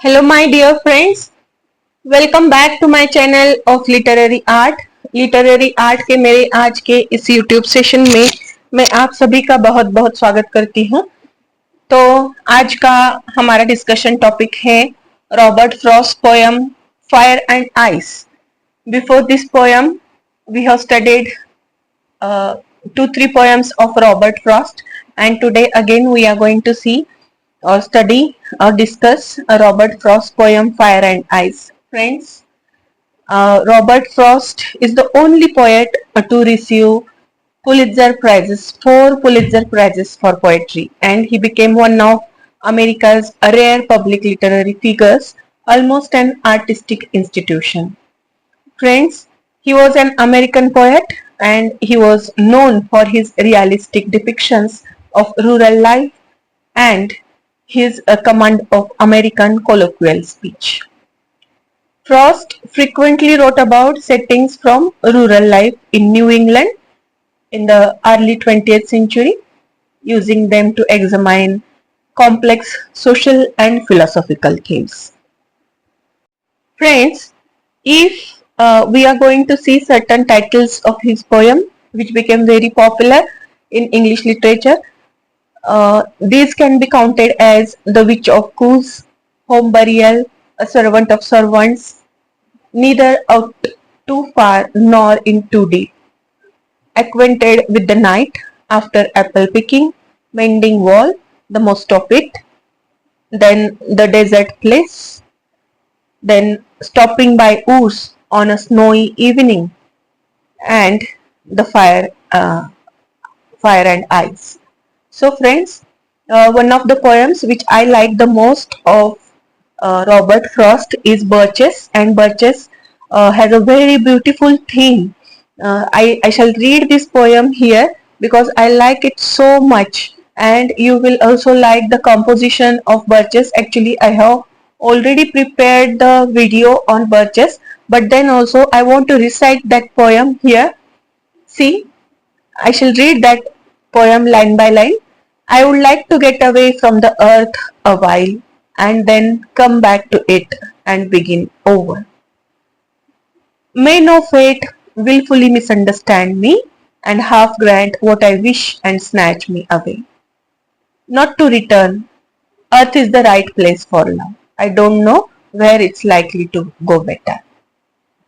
Hello, my dear friends. Welcome back to my channel of Literary Art. Literary art के मेरे आज के इस YouTube सेशन में मैं आप सभी का बहुत बहुत स्वागत करती हूँ। तो आज का हमारा डिस्कशन टॉपिक है Robert Frost poem fire and ice. Before this poem, we have studied two, three poems of Robert Frost, and today again we are going to see or study or discuss Robert Frost poem Fire and Ice. Friends, Robert Frost is the only poet to receive Pulitzer Prizes, four Pulitzer Prizes for poetry, and he became one of America's rare public literary figures, almost an artistic institution. Friends, he was an American poet and he was known for his realistic depictions of rural life and his command of American colloquial speech. Frost frequently wrote about settings from rural life in New England in the early 20th century, using them to examine complex social and philosophical themes. Friends, if we are going to see certain titles of his poem which became very popular in English literature, these can be counted as The Witch of Coos, Home Burial, A Servant of Servants, Neither Out Too Far nor In Too Deep, Acquainted with the Night, After Apple Picking, Mending Wall, The Most of It, then The Desert Place, then Stopping by Woods on a Snowy Evening, and The Fire and Ice. So friends, one of the poems which I like the most of Robert Frost is Birches, and Birches has a very beautiful theme. I shall read this poem here because I like it so much, and you will also like the composition of Birches. Actually, I have already prepared the video on Birches, but then also I want to recite that poem here. See, I shall read that poem line by line. I would like to get away from the earth a while and then come back to it and begin over. May no fate willfully misunderstand me and half grant what I wish and snatch me away. Not to return, earth is the right place for love. I don't know where it's likely to go better.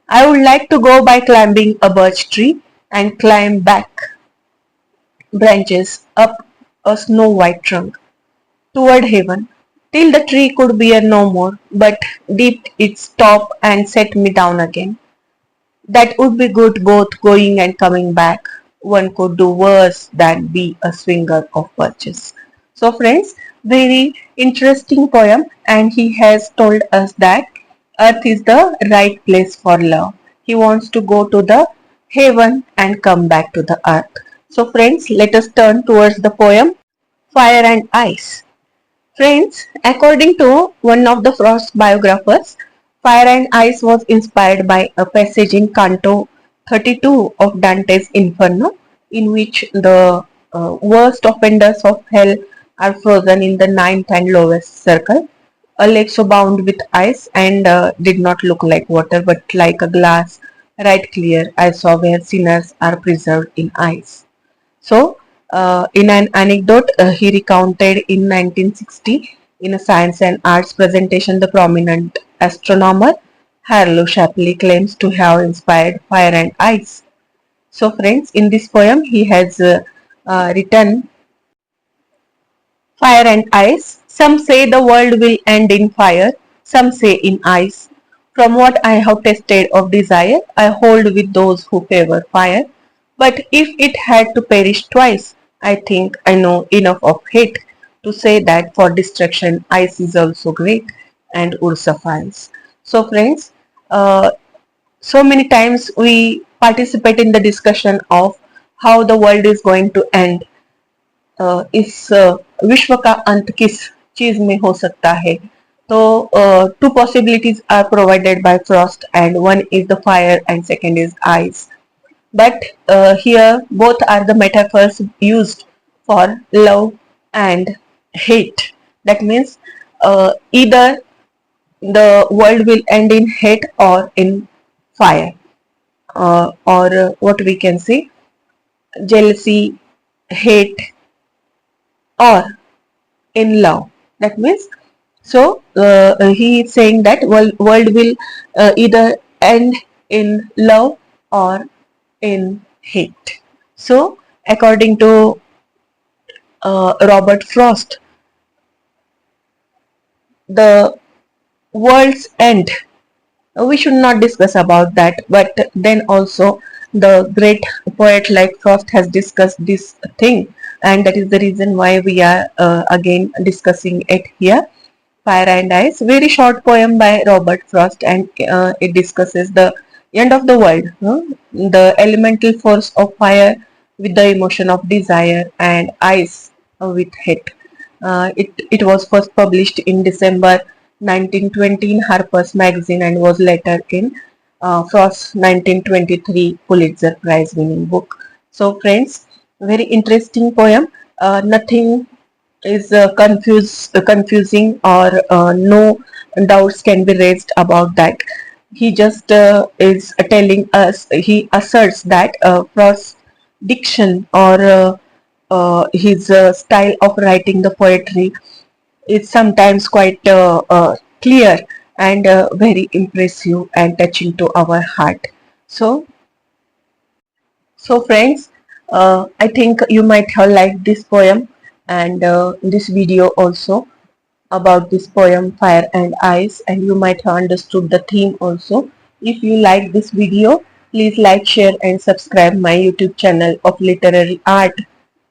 I would like to go by climbing a birch tree and climb back branches up a snow white trunk toward heaven, till the tree could bear no more, but dipped its top and set me down again. That would be good both going and coming back. One could do worse than be a swinger of birches. So friends, very interesting poem, and he has told us that earth is the right place for love. He wants to go to the heaven and come back to the earth. So friends, let us turn towards the poem Fire and Ice. Friends, according to one of the Frost biographers, Fire and Ice was inspired by a passage in Canto 32 of Dante's Inferno, in which the worst offenders of hell are frozen in the ninth and lowest circle, a lake so bound with ice and did not look like water but like a glass, right clear. I saw where sinners are preserved in ice. So, in an anecdote he recounted in 1960 in a science and arts presentation, the prominent astronomer Harlow Shapley claims to have inspired Fire and Ice. So, friends, in this poem he has written Fire and Ice. Some say the world will end in fire, some say in ice. From what I have tasted of desire, I hold with those who favor fire. But if it had to perish twice, I think I know enough of hate to say that for destruction ice is also great and would suffice. So friends, so many times we participate in the discussion of how the world is going to end. इस विश्व का अंत किस चीज में हो सकता है. तो two possibilities are provided by Frost, and one is the fire and second is ice. But here both are the metaphors used for love and hate. That means either the world will end in hate or in fire, or what we can say, jealousy, hate, or in love. That means, so he is saying that world will either end in love or in hate. So according to Robert Frost, the world's end, we should not discuss about that, but then also the great poet like Frost has discussed this thing, and that is the reason why we are again discussing it here. Fire and Ice, very short poem by Robert Frost, and it discusses the end of the world, the elemental force of fire with the emotion of desire, and ice with hate. It was first published in December 1920 in Harper's Magazine and was later in Frost's 1923 Pulitzer Prize winning book. So, friends, very interesting poem. Nothing is confusing, or no doubts can be raised about that. He just is telling us, he asserts that Frost's diction, or his style of writing the poetry is sometimes quite clear and very impressive and touching to our heart. So, friends, I think you might have liked this poem and this video also about this poem Fire and Ice, and you might have understood the theme also. If you like this video, please like, share and subscribe my YouTube channel of literary art.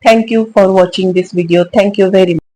Thank you for watching this video. Thank you very much.